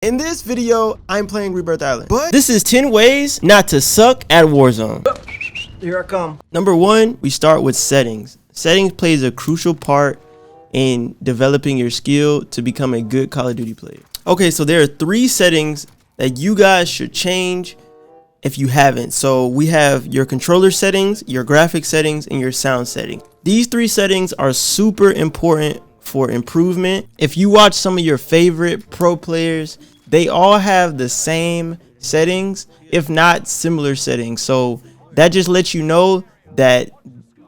In this video, I'm playing Rebirth Island, but this is 10 ways not to suck at Warzone. Here I come. Number 1, we start with settings. Settings plays a crucial part in developing your skill to become a good Call of Duty player. Okay, so there are 3 settings that you guys should change if you haven't. So we have your controller settings, your graphic settings, and your sound setting. These 3 settings are super important for improvement. If you watch some of your favorite pro players, they all have the same settings, if not similar settings. So that just lets you know that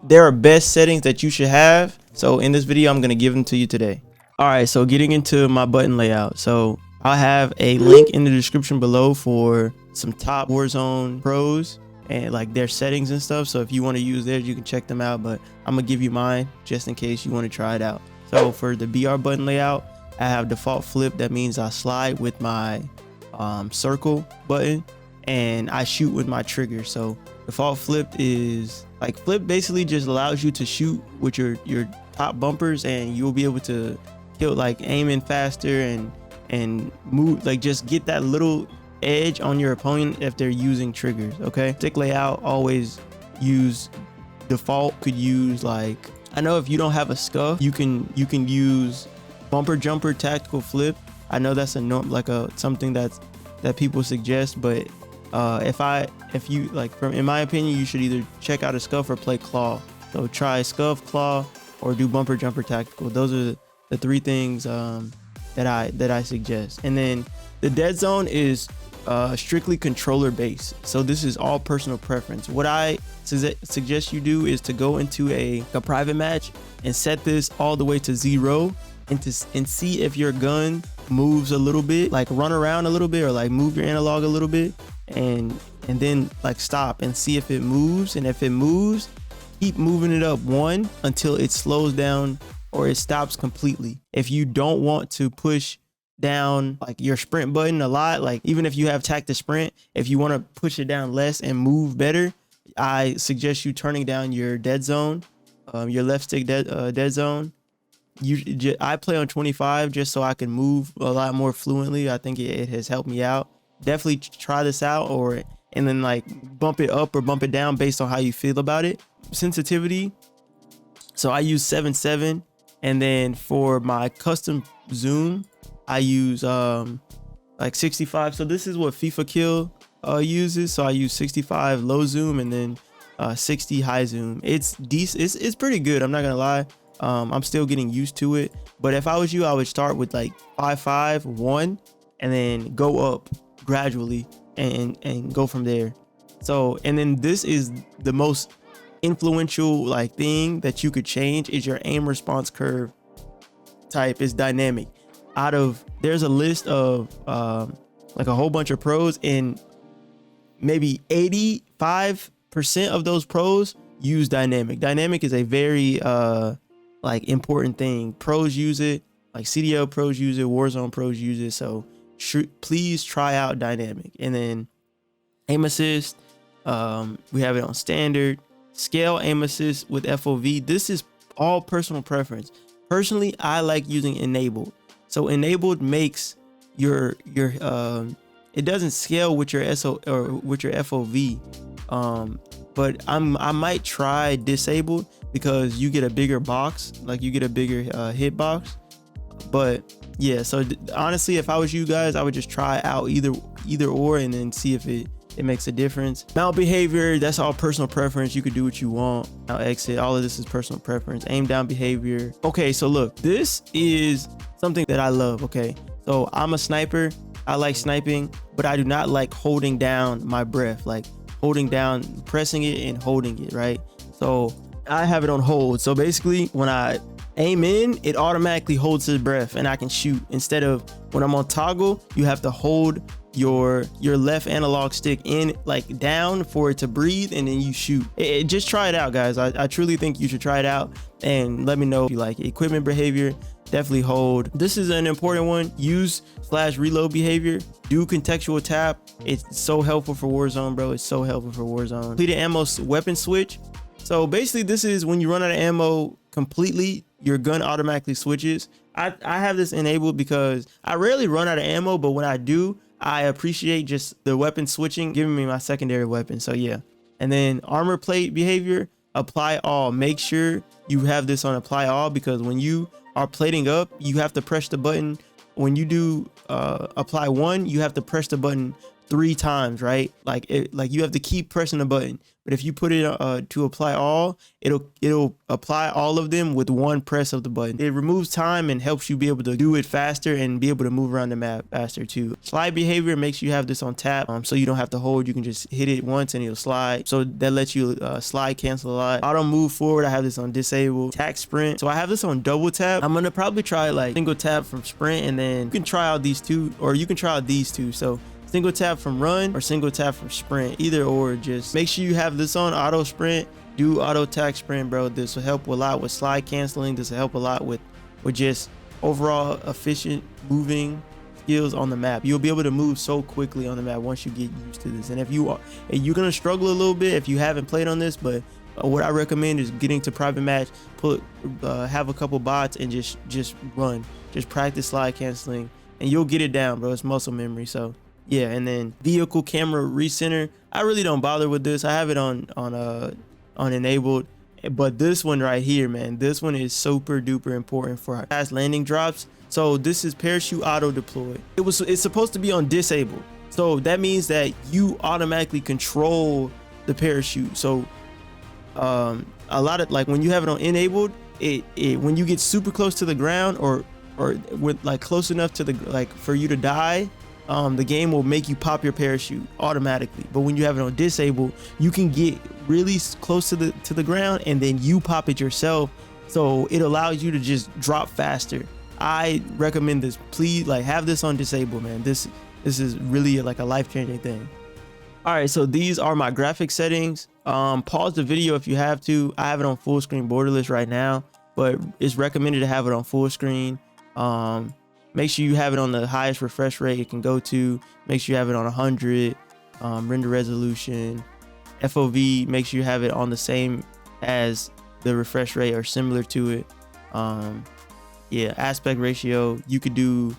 there are best settings that you should have. So in this video, I'm going to give them to you today. All right, so getting into my button layout. So I'll have a link in the description below for some top Warzone pros and like their settings and stuff. So if you want to use theirs, you can check them out, but I'm gonna give you mine just in case you want to try it out. So for the BR button layout, I have default flip. That means I slide with my circle button and I shoot with my trigger. So default flip is like, flip basically just allows you to shoot with your top bumpers, and you'll be able to kill, like aiming faster and move, like just get that little edge on your opponent if they're using triggers. Okay, stick layout, always use default. Could use, like, I know if you don't have a scuff, you can use bumper jumper tactical flip. I know that's something that people suggest, but if you like, in my opinion, you should either check out a scuff or play claw. So try scuff, claw, or do bumper jumper tactical. Those are the 3 things that I suggest. And then the dead zone is strictly controller based, so this is all personal preference. What I suggest you do is to go into a private match and set this all the way to 0 and see if your gun moves a little bit, like run around a little bit, or like move your analog a little bit, and then like stop and see if it moves. And if it moves, keep moving it up 1 until it slows down or it stops completely. If you don't want to push down like your sprint button a lot, like even if you have tactic sprint, if you want to push it down less and move better, I suggest you turning down your dead zone, your left stick dead zone. I play on 25 just so I can move a lot more fluently. I think it has helped me out. Definitely try this out, and then like bump it up or bump it down based on how you feel about it. Sensitivity, so I use 7.7, and then for my custom zoom, I use like 65. So this is what FIFA Kill uses. So I use 65 low zoom and then 60 high zoom. It's decent. It's pretty good. I'm not gonna lie. I'm still getting used to it. But if I was you, I would start with like 5.5, 1, and then go up gradually and go from there. So, and then this is the most influential like thing that you could change is your aim response curve type is dynamic. There's a list of like a whole bunch of pros, and maybe 85% of those pros use dynamic. Dynamic is a very like important thing. Pros use it, like CDL pros use it, Warzone pros use it. So please try out dynamic. And then aim assist, we have it on standard. Scale aim assist with FOV. This is all personal preference. Personally, I like using enabled. So enabled makes your it doesn't scale with your SO or with your FOV, but I might try disabled because you get a bigger box, like you get a bigger hit box. But yeah, so honestly, if I was you guys, I would just try out either or and then see if it makes a difference. Mount behavior, that's all personal preference. You could do what you want. Now exit, all of this is personal preference. Aim down behavior. Okay, so look, this is something that I love. Okay, so I'm a sniper. I like sniping, but I do not like holding down my breath, like holding down, pressing it and holding it, right? So I have it on hold. So basically when I aim in, it automatically holds his breath and I can shoot, instead of when I'm on toggle, you have to hold your left analog stick in, like down, for it to breathe, and then you shoot. Just try it out, guys. I truly think you should try it out and let me know if you like it. Equipment behavior, definitely hold. This is an important one. Use/reload behavior. Do contextual tap. It's so helpful for Warzone, bro. It's so helpful for Warzone. Completed ammo weapon switch. So basically this is when you run out of ammo completely, your gun automatically switches. I have this enabled because I rarely run out of ammo, but when I do, I appreciate just the weapon switching, giving me my secondary weapon. So yeah. And then armor plate behavior, apply all. Make sure you have this on apply all, because when you are plating up, you have to press the button. When you do apply one, you have to press the button 3 times, right? Like you have to keep pressing the button. But if you put it to apply all, it'll apply all of them with one press of the button. It removes time and helps you be able to do it faster and be able to move around the map faster too. Slide behavior makes you have this on tap, so you don't have to hold. You can just hit it once and it'll slide. So that lets you slide cancel a lot. Auto move forward, I have this on disable. Attack sprint, so I have this on double tap. I'm gonna probably try like single tap from sprint, and then you can try out these two, or you can try out these two. So single tap from run or single tap from sprint, either or. Just make sure you have this on auto sprint. Do auto attack sprint, bro. This will help a lot with slide canceling. This will help a lot with just overall efficient moving skills on the map. You'll be able to move so quickly on the map once you get used to this. And if you're gonna struggle a little bit if you haven't played on this, but what I recommend is getting to private match, have a couple bots and just run, just practice slide canceling, and you'll get it down, bro. It's muscle memory. So yeah. And then vehicle camera recenter, I really don't bother with this. I have it on enabled, but this one right here, man, this one is super duper important for fast landing drops. So this is parachute auto deploy. It's supposed to be on disabled, so that means that you automatically control the parachute. So a lot of, like, when you have it on enabled, when you get super close to the ground, or with like close enough to the, like, for you to die, the game will make you pop your parachute automatically. But when you have it on disable, you can get really close to the ground and then you pop it yourself, so it allows you to just drop faster. I recommend this. Please, like, have this on disable, man. This is really like a life-changing thing. All right, so these are my graphic settings. Pause the video if you have to. I have it on full screen borderless right now, but it's recommended to have it on full screen. Make sure you have it on the highest refresh rate it can go to. Make sure you have it on 100. Render resolution, FOV, make sure you have it on the same as the refresh rate or similar to it. Yeah, aspect ratio, you could do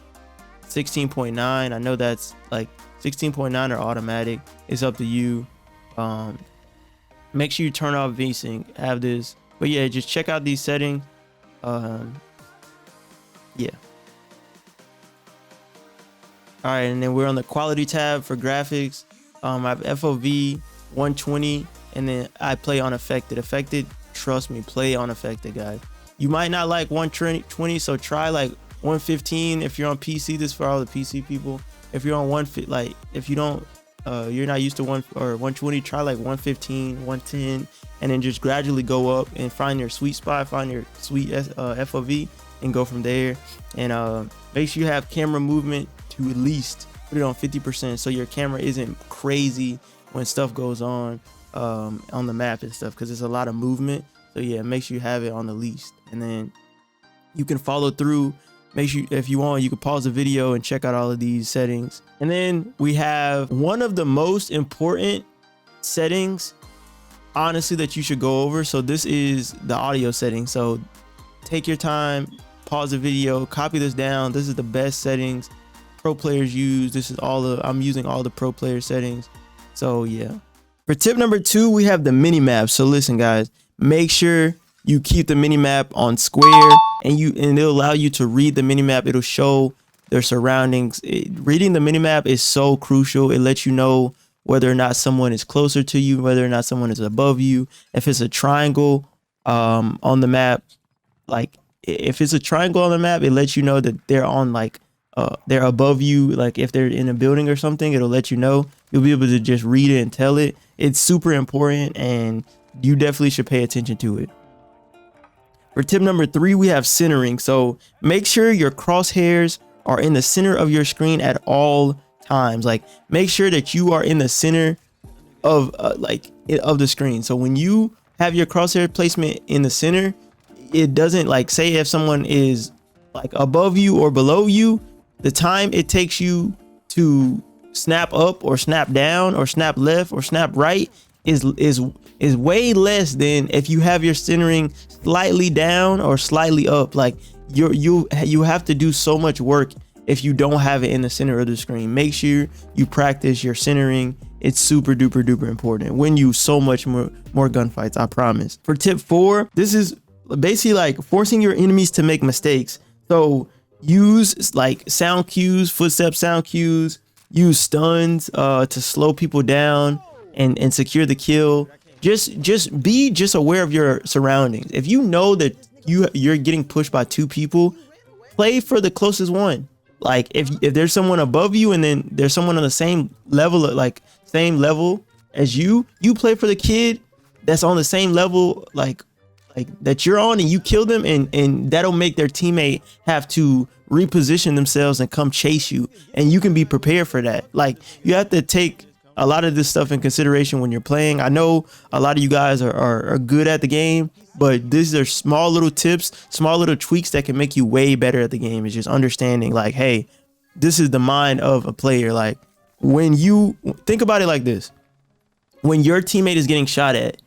16.9. I know that's like 16.9 or automatic. It's up to you. Make sure you turn off VSync. Have this. But yeah, just check out these settings. Yeah. All right, and then we're on the quality tab for graphics. I have FOV 120, and then I play unaffected. Affected, trust me, play unaffected, guys. You might not like 120, so try like 115 if you're on PC. This is for all the PC people. If you're on if you don't, you're not used to 120, try like 115, 110, and then just gradually go up and find your sweet spot, find your sweet FOV, and go from there. And make sure you have camera movement to at least put it on 50%, so your camera isn't crazy when stuff goes on the map and stuff, because there's a lot of movement. So yeah, make sure you have it on the least, and then you can follow through. Make sure, if you want, you can pause the video and check out all of these settings. And then we have one of the most important settings, honestly, that you should go over. So this is the audio setting. So take your time, pause the video, copy this down. This is the best settings pro players use. This is I'm using all the pro player settings. So yeah. For tip number 2, we have the Minimap. So listen, guys, make sure you keep the Minimap on square, and it'll allow you to read the Minimap. It'll show their surroundings. Reading the Minimap is so crucial. It lets you know whether or not someone is closer to you, whether or not someone is above you. If it's a triangle on the map, like if it's a triangle on the map, it lets you know that they're on, like, they're above you. Like if they're in a building or something, it'll let you know. You'll be able to just read it and tell it. It's super important, and you definitely should pay attention to it. For tip number 3, we have centering. So make sure your crosshairs are in the center of your screen at all times. Like, make sure that you are in the center of the screen. So when you have your crosshair placement in the center, it doesn't, like, say if someone is like above you or below you, the time it takes you to snap up or snap down or snap left or snap right, is way less than if you have your centering slightly down or slightly up. Like you have to do so much work if you don't have it in the center of the screen. Make sure you practice your centering. It's super duper duper important. Win you so much more gunfights, I promise. For tip 4, this is basically like forcing your enemies to make mistakes. So use like sound cues, footstep sound cues, use stuns to slow people down and secure the kill. Just be aware of your surroundings. If you know that you're getting pushed by 2 people, play for the closest one. Like if there's someone above you and then there's someone on the same level as you play for the kid that's on the same level like that you're on, and you kill them, and that'll make their teammate have to reposition themselves and come chase you, and you can be prepared for that. Like you have to take a lot of this stuff in consideration when you're playing. I know a lot of you guys are good at the game, but these are small little tips, small little tweaks that can make you way better at the game. It's just understanding like, hey, this is the mind of a player. Like when you think about it like this, when your teammate is getting shot at,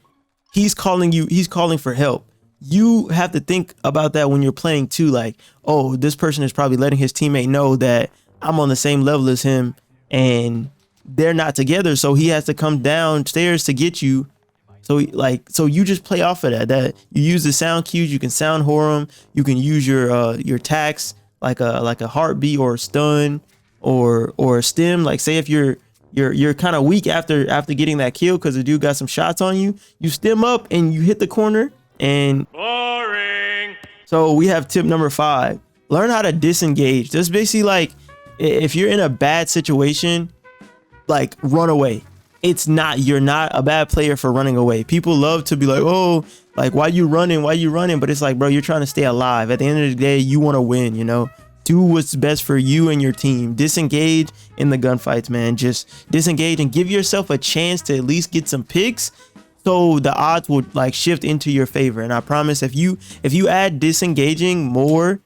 he's calling for help. You have to think about that when you're playing too. Like, oh, this person is probably letting his teammate know that I'm on the same level as him and they're not together, so he has to come downstairs to get you. So you just play off of that you use the sound cues. You can sound whore them. You can use your tax like a heartbeat or a stun or a stim. Like say if you're kind of weak after getting that kill because the dude got some shots on you, you stim up and you hit the corner. And boring. So we have tip number 5, learn how to disengage. That's basically like if you're in a bad situation, like run away. You're not a bad player for running away. People love to be like, oh, like why you running, but it's like, bro, you're trying to stay alive. At the end of the day, you want to win, you know. Do what's best for you and your team. Disengage in the gunfights, man. Just disengage and give yourself a chance to at least get some picks, so the odds will like shift into your favor. And I promise, if you add disengaging more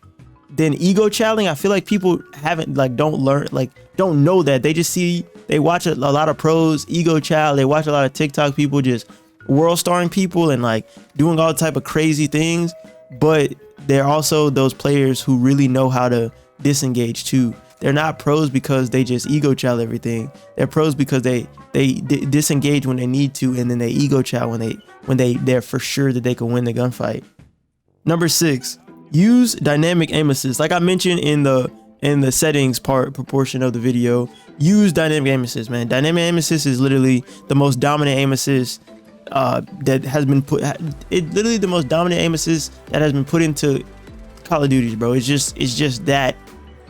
than ego channeling, I feel like people don't know that. They watch a lot of pros ego child. They watch a lot of TikTok people just world starring people and like doing all type of crazy things. But they're also those players who really know how to disengage too. They're not pros because they just ego child everything. They're pros because they disengage when they need to, and then they ego child when they're for sure that they can win the gunfight. Number 6, use dynamic aim assist. Like I mentioned in the settings proportion of the video, use dynamic aim assist, man. Dynamic aim assist is literally the most dominant aim assist that has been put. Literally the most dominant aim assist that has been put into Call of Duty, bro. It's just that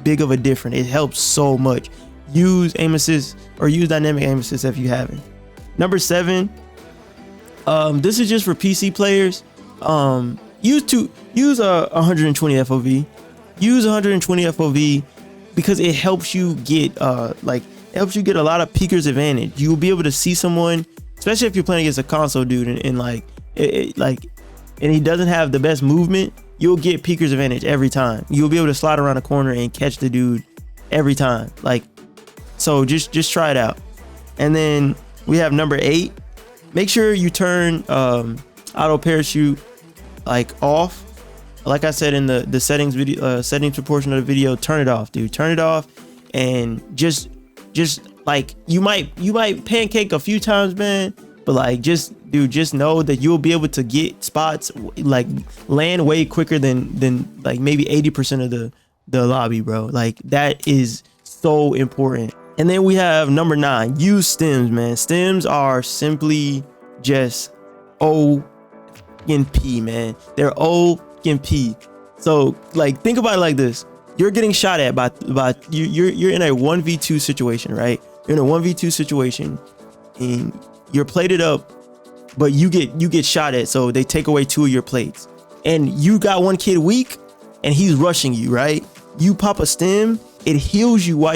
big of a difference. It helps so much. Use aim assist or use dynamic aim assist if you haven't. Number 7, this is just for PC players. Use a 120 FOV. Use 120 FOV because it helps you get a lot of peekers advantage. You will be able to see someone, especially if you're playing against a console dude and he doesn't have the best movement. You'll get peekers advantage every time. You'll be able to slide around a corner and catch the dude every time. Like, so just try it out. And then we have number 8. Make sure you turn auto parachute like off. Like I said in the settings video, settings portion of the video, turn it off, dude. Turn it off, and just like you might pancake a few times, man. But like just know that you'll be able to get spots, like land way quicker than like maybe 80% of the lobby, bro. Like that is so important. And then we have number 9, use stems, man. Stems are simply just O-P, man. They're O-P. So like think about it like this. You're getting shot at by you're in a 1v2 situation, right? You're in a 1v2 situation and you're plated up, but you get shot at, so they take away 2 of your plates. And you got one kid weak and he's rushing you, right? You pop a stem, it heals you while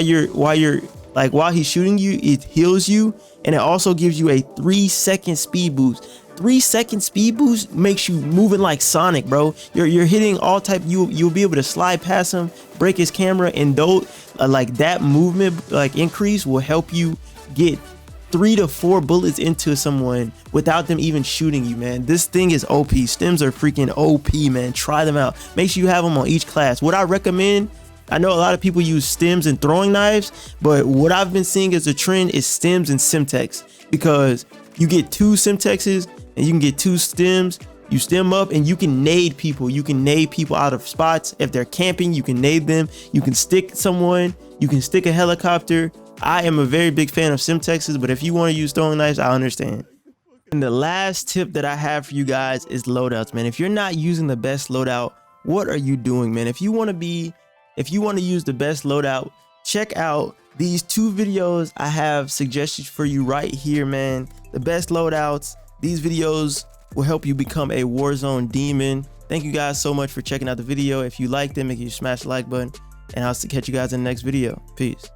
he's shooting you, it heals you, and it also gives you a 3-second speed boost. 3-second speed boost makes you moving like Sonic, bro. You're hitting all type. You'll be able to slide past him, break his camera, and those like that movement like increase will help you get 3 to 4 bullets into someone without them even shooting you, man. This thing is OP. Stims are freaking OP, man. Try them out. Make sure you have them on each class. What I recommend, I know a lot of people use stims and throwing knives, but what I've been seeing as a trend is stims and Semtex, because you get 2 Semtexes and you can get 2 stims. You stem up and you can nade people. You can nade people out of spots. If they're camping, you can nade them. You can stick someone. You can stick a helicopter. I am a very big fan of Semtexes, but if you want to use throwing knives, I understand. And the last tip that I have for you guys is loadouts, man. If you're not using the best loadout, what are you doing, man? If you want to use the best loadout, check out these 2 videos I have suggestions for you right here, man. The best loadouts. These videos will help you become a Warzone demon. Thank you guys so much for checking out the video. If you liked it, make sure you smash the like button, and I'll catch you guys in the next video. Peace.